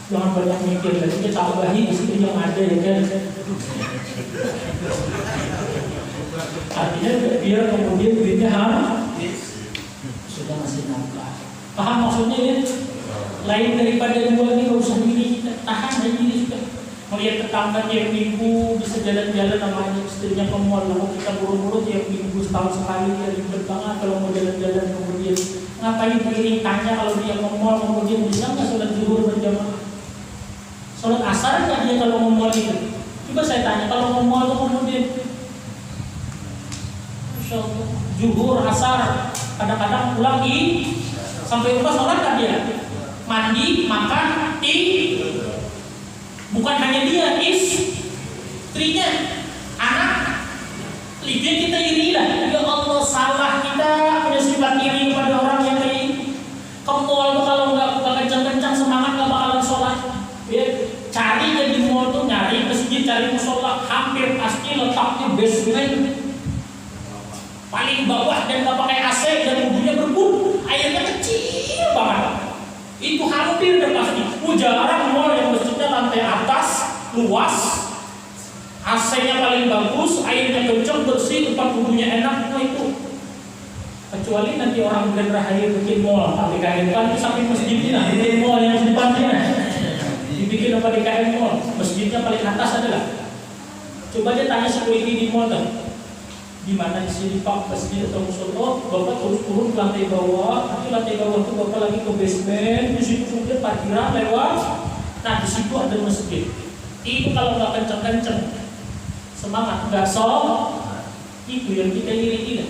Jangan banyak mikir lagi, kita tambahin di situ yang ada ya kan. Artinya biar kemudian duitnya sudah masih nambah. Paham maksudnya ya? Lain daripada dua ini, gak usah ini, kita tahan aja ini sudah. Melihat tetangga tiap minggu bisa jalan-jalan sama istrinya ke mall, lalu kita buru-buru tiap minggu setahun sekali, dia ribet banget kalau mau jalan-jalan. Kemudian ngapain piring tanya kalau dia ke mall, kemudian bisa nggak sholat zuhur berjamaah, sholat asar nggak dia kalau ke mall itu? Coba saya tanya, kalau ke mall itu kemudian Masya Allah, zuhur, asar, kadang-kadang pulang sampai rumah sholat kan dia, mandi, makan, tidur. Bukan hanya dia, istrinya, anak, lihatnya kita iri lah. Ya Allah, salah kita punya sifat iri kepada orang yang kayak ini. Ke mall tuh kalau nggak kencang-kencang semangat nggak bakalan sholat. Ya, cari di mall tuh, nyari masjid, cari musola, hampir pasti letaknya basement paling bawah dan nggak pakai AC dan mobilnya berbun, airnya kecil banget. Itu hampir dan pasti. Jarang mall yang masjidnya lantai atas, luas, AC-nya paling bagus, airnya kencang, bersih, tempat wudhunya enak. Nah itu. Kecuali nanti orang Grand Rahayu bikin mall, DKM kan samping masjidnya, bikin mall yang di depannya, dibikin apa DKM mall, masjidnya paling atas adalah. Coba aja tanya security di mall kan. Di mana di sini Pak masjid atau musola, Bapak terus turun ke lantai bawah, nanti lantai bawah itu Bapak lagi ke basement, di situ kemudian parkiran lewat, nah di situ ada masjid. Itu kalau nggak kenceng-kenceng, semangat nggak itu yang kita iri.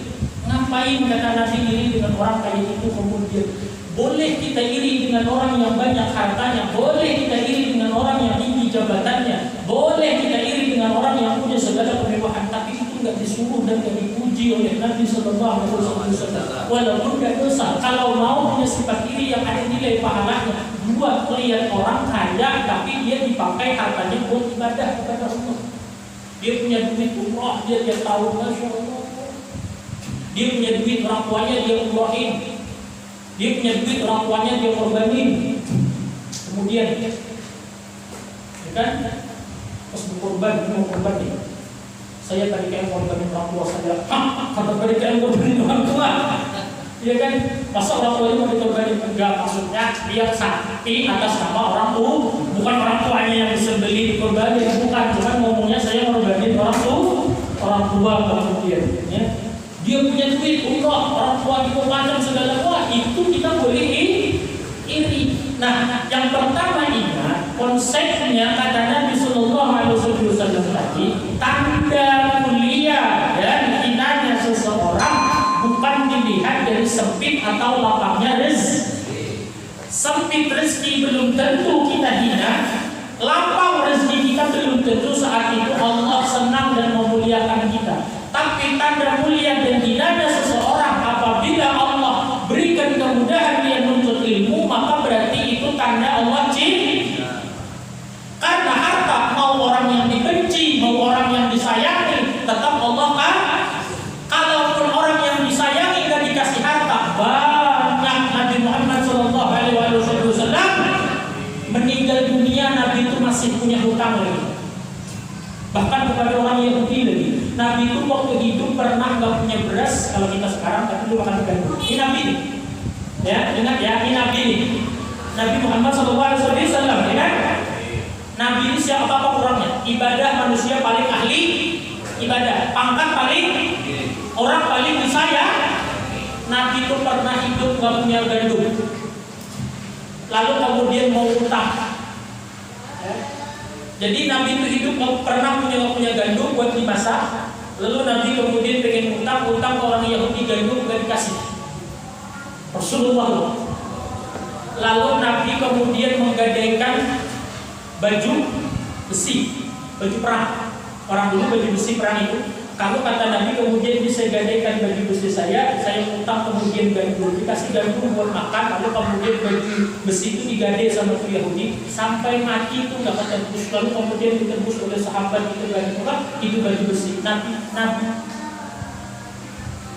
Ngapain kata Nabi iri dengan orang kayak itu? Kemudian boleh kita iri dengan orang yang banyak hartanya, boleh kita iri dengan orang yang tinggi jabatannya, boleh kita iri dengan orang yang punya segala kemewahan, tapi itu nggak nggak disuruh dan nggak dipuji oleh Nabi Sallallahu Alaihi Wasallam. Walaupun nggak dosa, kalau mau punya sifat iri yang ada nilai pahalanya, buat lihat orang kaya tapi dia dipakai hartanya buat ibadah kepada Allah. Dia punya duit umrah, dia tiap tahun, masya Allah. Dia punya duit orang tuanya dia umrahin. Dia punya duit orang tuanya dia korbanin. Kemudian, ya kan? Pas berkorban, mau korban nih. Saya tadi kayak korbanin orang tua saya. Kata tadi kayak korbanin orang tua. Iya kan? Masa orang tua itu mau dikorbanin? Enggak, maksudnya dia sakti atas nama orang tua, bukan orang tuanya yang disembelih dikorbanin, bukan. Cuman ngomongnya saya korbanin orang tua kemudian. Ya. Dia punya duit, orang tua itu macam segala wah itu kita boleh iri. Nah, yang pertama ingat konsepnya kata Nabi Sallallahu Alaihi Wasallam tadi, tanda mulia dan hinanya seseorang bukan dilihat dari sempit atau lapangnya rezeki. Sempit rezeki belum tentu kita hina, lapang rezeki kita belum tentu saat itu Allah senang dan memuliakan kita. Tapi tanda mulia dan hinanya seseorang apabila Allah berikan kemudahan dia menuntut ilmu, maka berarti itu tanda Allah cinta. Karena harta mau orang yang dibenci, mau orang yang disayangi, tetap Allah kan. Kalaupun orang yang disayangi dan dikasih harta, banyak Nabi Muhammad Sallallahu Alaihi Wasallam meninggal dunia Nabi itu masih punya hutang lagi. Bahkan kepada orang Yahudi lagi. Nabi itu waktu hidup pernah nggak punya beras kalau kita sekarang, tapi dulu makan gandum. Ini Nabi nih, ya ingat ya, ini Nabi nih, Nabi Muhammad SAW, ya kan? Nabi ini siapa apa kurangnya? Ibadah manusia paling ahli ibadah, pangkat paling orang paling disayang. Nabi itu pernah hidup nggak punya gandum, lalu kemudian mau utang. Jadi Nabi itu hidup nggak pernah punya gandum buat dimasak. Lalu Nabi kemudian pengen utang ke orang Yahudi, gandum nggak dikasih. Rasulullah. Lalu Nabi kemudian menggadaikan baju besi, baju perang. Orang dulu baju besi perang itu. Kalau kata Nabi kemudian bisa gadaikan baju besi saya utang kemudian gandum, dikasih gandum buat makan, lalu kemudian baju besi itu digadai sama tuh Yahudi sampai mati itu nggak ketebus, lalu kemudian ditebus oleh sahabat itu gandum itu baju besi. Nabi.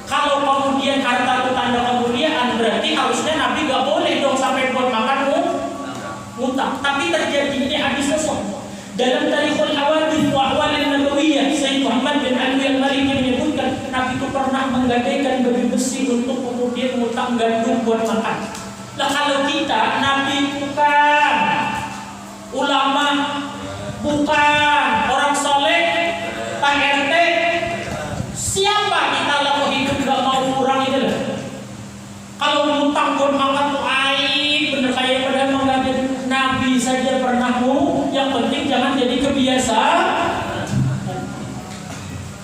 Kalau kemudian harta itu tanda kemuliaan, berarti harusnya Nabi nggak boleh dong sampai buat makan ngutang. Tapi terjadi ini hadis sesat. Dalam Tarikhul Hawadits wa Ahwalin Nabawiyah, Sayyid Muhammad bin Ali Al-Maliki menyebutkan Nabi itu pernah menggadaikan baju besi untuk kemudian ngutang gandum buat makan. Nah kalau kita, Nabi bukan ulama, bukan orang soleh, Pak RT, siapa kita lalu hidup gak mau kurang itu lah. Kalau ngutang buat makan tuh aib, bener kayak pada menggadaikan. Nabi saja pernah yang penting jangan jadi kebiasaan.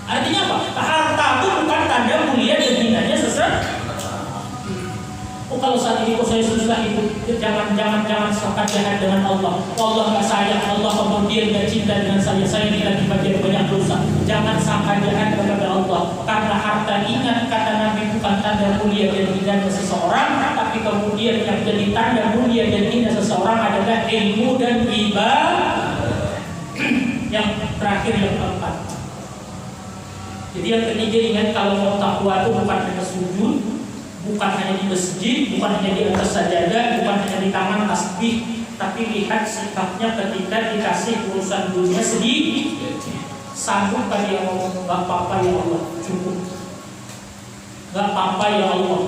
Artinya apa? Harta itu bukan tanda mulia dan hinanya seseorang. Kalau saat ini kok saya susah itu, jangan sangka jahat dengan Allah. Allah nggak sayang, Allah kemudian nggak cinta dengan saya tidak dibagian banyak dosa. Jangan sangka jahat kepada Allah. Karena harta, ingat kata Nabi, bukan tanda mulia dan hinanya seseorang, tapi kemudian yang jadi tanda mulia dan hina seseorang adalah ilmu dan ibadah. Yang terakhir yang keempat. Jadi yang ketiga ingat, kalau mau takwa itu bukan hanya sujud, bukan hanya di masjid, bukan hanya di atas sajadah, bukan hanya di tangan tasbih, tapi lihat sikapnya ketika dikasih urusan dunia sedikit. Sanggup kan dia ngomong, gak apa-apa ya Allah, cukup. Gak apa-apa ya Allah,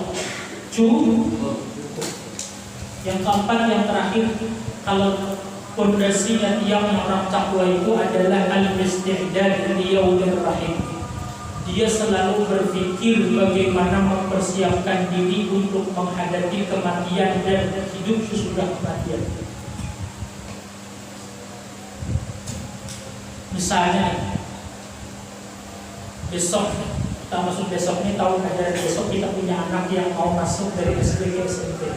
cukup. Yang keempat, yang terakhir, kalau fondasinya tiang orang takwa itu adalah al-isti'dad liyaumir rahim. Dia selalu berpikir bagaimana mempersiapkan diri untuk menghadapi kematian dan hidup sesudah kematian. Misalnya, besok, kita masuk besok ini tahun ajaran besok kita punya anak yang mau masuk dari SD ke SMP.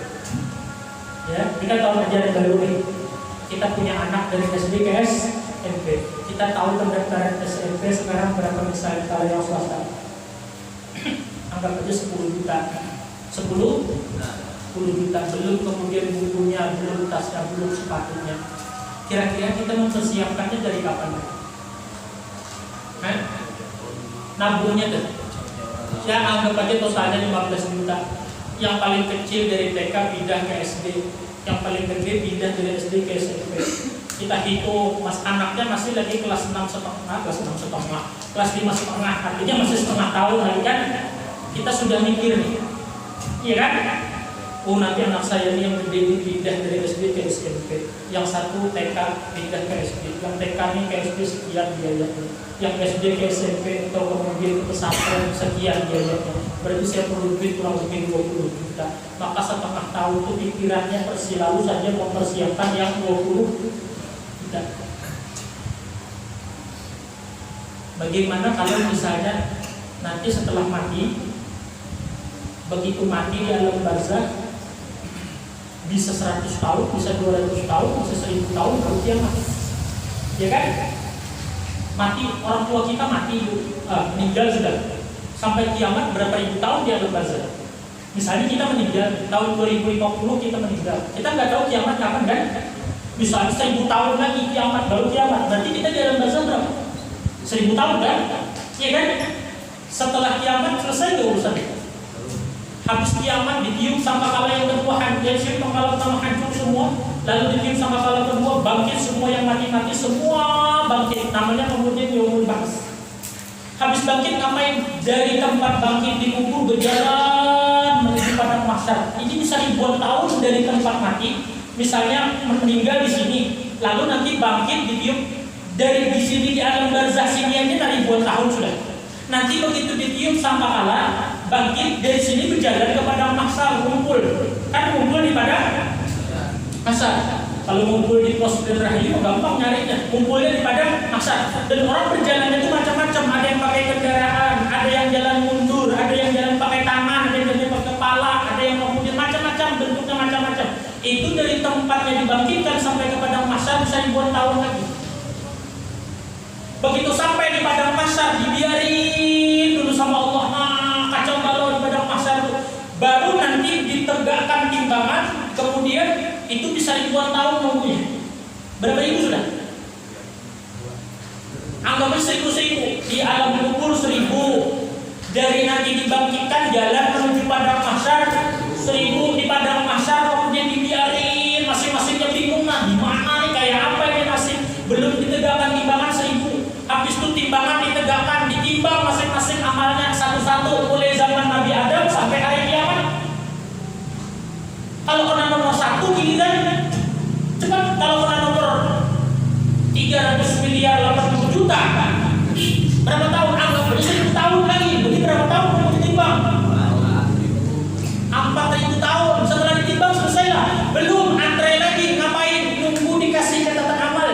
Ya, kita tahun ajaran baru nih. Kita punya anak dari SD ke SMP. SMP. Kita tahu pendaftaran SMP sekarang berapa misalnya kalau yang swasta? Anggap aja 10 juta. 10 juta, belum kemudian bukunya, belum tasnya, belum sepatunya. Kira-kira kita mempersiapkannya dari kapan? Nabungnya tuh. Ya anggap aja totalnya 15 juta. Yang paling kecil dari TK pindah ke SD, yang paling gede pindah dari SD ke SMP. Kita hitung, mas anaknya masih lagi kelas 6,5, kelas 5,5, artinya masih setengah tahun lagi kan? Kita sudah mikir nih, iya kan? Oh nanti anak saya ini yang gede ini pindah dari SD ke SMP, yang satu TK pindah ke SD, yang TK ini ke SD sekian biayanya, yang SD ke SMP atau kemudian ke pesantren sekian biayanya. Berarti saya perlu duit kurang lebih 20 juta. Maka setengah tahun itu pikirannya lalu saja mempersiapkan yang 20 juta. Bagaimana kalau misalnya nanti setelah mati, begitu mati di alam barzakh bisa 100 tahun, bisa 200 tahun, bisa 1000 tahun baru kiamat. Ya kan? Mati, orang tua kita mati, meninggal sudah. Sampai kiamat berapa ribu tahun di alam barzakh. Misalnya kita meninggal tahun 2050 kita meninggal. Kita nggak tahu kiamat kapan kan? Misalnya 1000 tahun lagi kiamat baru kiamat. Berarti kita di alam barzakh berapa? 1000 tahun kan? Iya kan? Setelah kiamat selesai nggak urusan? Habis kiamat ditiup sangkakala yang kedua, hancur sangkakala pertama hancur semua, lalu ditiup sangkakala kedua, bangkit semua yang mati-mati semua bangkit, namanya kemudian yaumul ba'ts. Habis bangkit ngapain? Dari tempat bangkit dikubur berjalan menuju padang mahsyar. Ini bisa ribuan tahun dari tempat mati. Misalnya meninggal di sini, lalu nanti bangkit ditiup dari di sini di alam barzakh sini aja ribuan tahun sudah. Nanti begitu ditiup sangkakala bangkit dari sini berjalan ke padang mahsyar, ngumpul. Kan ngumpul di padang mahsyar. Kalau ngumpul di pos Rahayu gampang nyarinya. Ngumpulnya di padang mahsyar. Dan orang berjalan itu macam-macam. Ada yang pakai kendaraan, ada yang jalan mundur, ada yang jalan pakai tangan, ada yang jalan pakai kepala, ada yang kemudian macam-macam, bentuknya macam-macam. Itu dari tempatnya dibangkitkan sampai ke padang mahsyar bisa ribuan tahun lagi. Begitu sampai di padang mahsyar dibiarin dulu sama Allah. Kacau balau di padang mahsyar itu. Baru nanti ditegakkan timbangan, kemudian itu bisa ribuan tahun nunggunya. Berapa ribu sudah? Anggapnya 1000 di alam kubur 1000. Dari nanti dibangkitkan jalan menuju padang mahsyar 1000 di padang mahsyar, kemudian dibiarin masing-masingnya bingung nah gimana nih kayak apa ini nasib. Belum ditegakkan timbangan 1000. Habis itu timbangan ditegakkan, ditimbang masing-masing amalnya satu-satu mulai zaman Nabi Adam sampai hari kiamat. Kalau kena nomor 1 giliran cepat, kalau kena nomor 300 miliar 80 juta berapa tahun? Anggap aja 1000 tahun lagi. Berarti berapa tahun mau ditimbang? 4000 tahun. Setelah ditimbang selesailah. Belum antre lagi, ngapain? Nunggu dikasih catatan amal.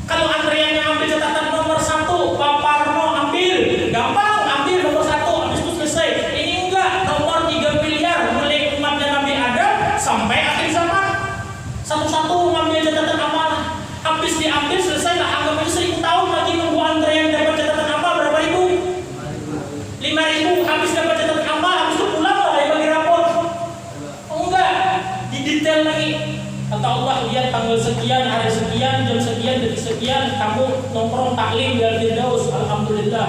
Kalau antreannya ambil catatan nomor 1, Pak Parno ambil, gampang ambil nomor 1, habis itu selesai. Ini enggak, nomor 3 miliar mulai umatnya Nabi Adam sampai akhir zaman. Satu-satu ngambil catatan amal. Habis diambil selesai lah, anggap aja 1000 tahun lagi nunggu antrean dapat catatan amal berapa ribu? 5.000. Habis dapat catatan amal, habis itu pulang lah bagi rapor. Oh enggak, didetail lagi. Kata Allah, lihat tanggal sekian, hari sekian, jam sekian, detik sekian, kamu nongkrong taklim di Al-Firdaus, alhamdulillah.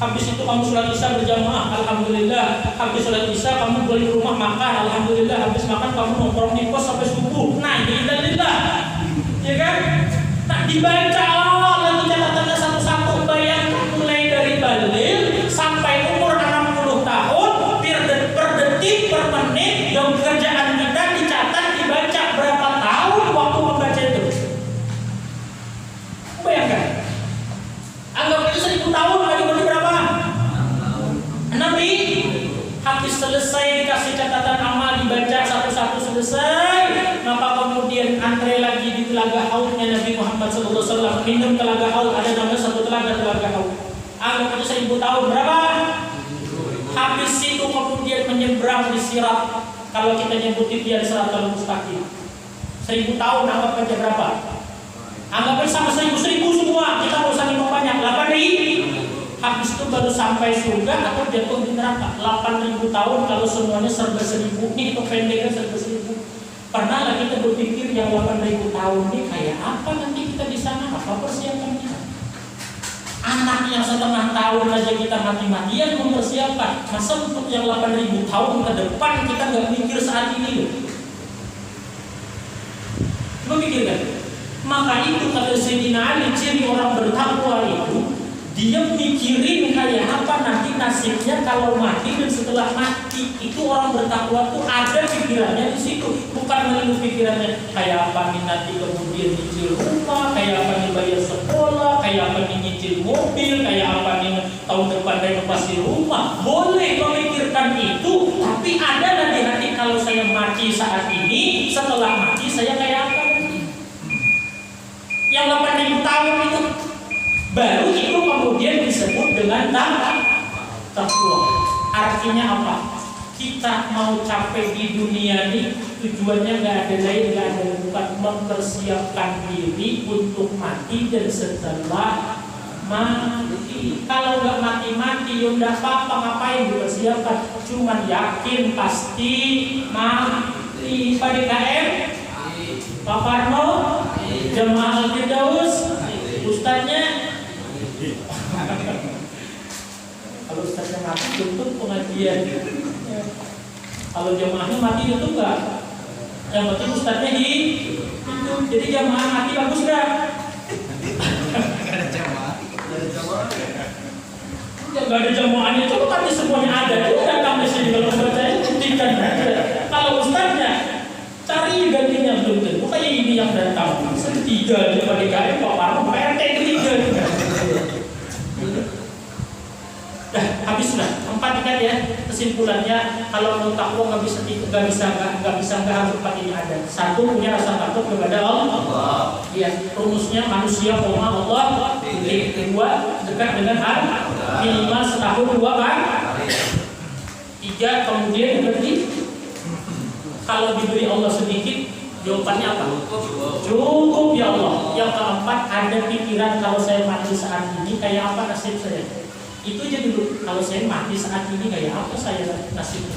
Habis itu kamu sholat isya berjamaah, alhamdulillah. Habis sholat isya kamu boleh di rumah makan, alhamdulillah. Habis makan kamu nongkrong di pos sampai subuh. Nah, ini alhamdulillah. Ya kan? Nah, dibaca lagi catatannya satu-satu. Bayangkan mulai dari balik sampai umur 60 tahun, per detik, per menit, yang kerjaan kita dicatat, dibaca berapa tahun waktu membaca itu. Bayangkan. Anggap itu 1000 tahun lagi berarti berapa? 6.000. Habis selesai dikasih catatan amal, dibaca satu-satu selesai, maka kemudian antre lagi di telaga haudnya Nabi Muhammad SAW. Minum telaga haud, ada namanya satu telaga haud. Anggap itu 1000 tahun berapa? Habis itu kemudian menyeberang di sirat. Kalau kita nyebutin dia Siratal Mustaqim, 1000 tahun anggap aja berapa? Anggapnya sama 1.000 semua, kita nggak usah ngitung banyak. 8.000. Habis itu baru sampai surga atau jatuh di neraka. 8.000 tahun kalau semuanya serba 1.000. Ini itu pendeknya serba 1.000. Pernah nggak kita berpikir yang 8.000 tahun ini kayak apa nanti kita di sana? Apa persiapan kita? Anak yang 1,5 tahun aja kita mati-matian mempersiapkan. Masa untuk yang 8.000 tahun ke depan kita nggak mikir saat ini loh? Coba pikirkan. Maka itu kata Sayyidina Ali, ciri orang bertakwa itu dia mikirin kayak apa nanti nasibnya kalau mati dan setelah mati. Itu orang bertakwa tuh ada pikirannya di situ, bukan melulu pikirannya kayak apa nih nanti kemudian nyicil rumah, kayak apa nih bayar sekolah, kayak apa nih nyicil mobil, kayak apa nih tahun depan renovasi rumah. Boleh memikirkan itu, tapi ada nanti hati kalau saya mati saat ini, setelah mati saya kayak apa nanti? Yang 8.000 tahun itu baru itu kemudian disebut dengan takwa. Artinya apa? Kita mau capek di dunia ini tujuannya nggak ada lain, nggak ada bukan mempersiapkan diri untuk mati dan setelah mati. Kalau nggak mati-mati, ya udah apa-apa, ngapain dipersiapkan? Cuman yakin pasti mati. Pak DKM, Pak Parno, Jemaah Al-Firdaus, Ustaznya. Kalau ustaznya mati tutup pengajian. Kalau jamaahnya mati tutup enggak? Yang penting ustaznya hidup. Jadi jamaah mati bagus enggak? Ada jamaah. Ya enggak ada jamaahnya, coba mati semuanya ada. Coba datang di sini kalau percaya buktikan aja. Kalau ustaznya cari gantinya belum tentu kayak ini yang datang. Setiga di PDKM Pak Parno, PRT ketiga. Dah habis sudah. 4 ikat ya. Kesimpulannya kalau mau takwa nggak bisa harus 4 ini ada. 1, punya rasa takut kepada Allah. Ya, rumusnya manusia koma Allah. 2, dekat dengan Allah. Minimal setahun 2 kali. 3, kemudian berarti kalau diberi Allah sedikit, jawabannya apa? Cukup ya Allah. Yang keempat, ada pikiran kalau saya mati saat ini kayak apa nasib saya. Itu aja dulu. Kalau saya mati saat ini kayak apa saya nasibnya.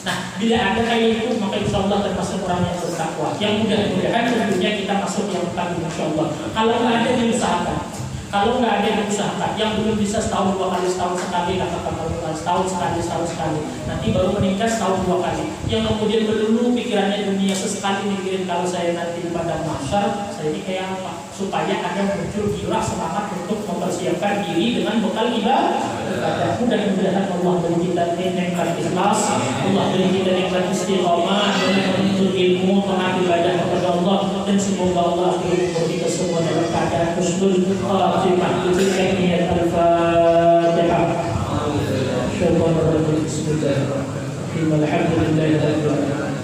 Nah, bila ada kayak itu, maka insya Allah termasuk orang yang bertakwa. Yang mudah-mudahan tentunya kita masuk yang tadi insya Allah. Kalau nggak ada diusahakan. Kalau nggak ada diusahakan, yang belum bisa setahun 2 kali, setahun sekali, katakan setahun sekali, nanti baru meningkat setahun 2 kali. Yang kemudian melulu pikirannya dunia sesekali mikirin kalau saya nanti di padang mahsyar, saya ini kayak apa? Supaya ada muncul gila semangat untuk mempersiapkan diri dengan bekal ibadah. Mudah-mudahan Allah beri kita nikmat ikhlas, Allah beri kita nikmat istiqamah dengan menuntut ilmu, mengambil ibadah kepada Allah, dan semoga Allah beri kita semua dalam keadaan husnul khatimah. Bismillahirrahmanirrahim. Al-Fatihah. Bismillahirrahmanirrahim. Alhamdulillahirabbil alamin.